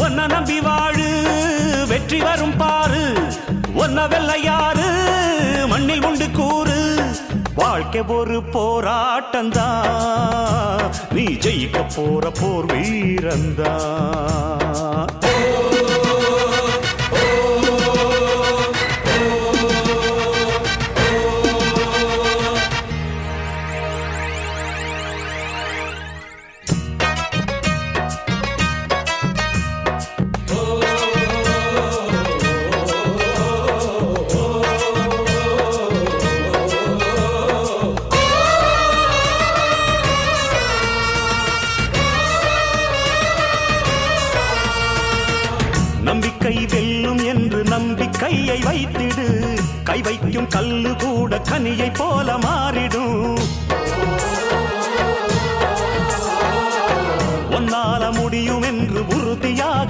ஒன்ன நம்பி வாழு வெற்றி வரும் பாரு ஒன்ன வெள்ளையாறு மண்ணில் உண்டு கூறு வாழ்க்கை ஒரு போராட்டந்தா நீ ஜெயிக்க போற போர் வீரந்தா நம்பிக்கை வெல்லும் என்று நம்பிக்கையை வைத்திடு கை வைக்கும் கல்லு கூட கனியை போல மாறிடும் உன்னால முடியும் என்று உறுதியாக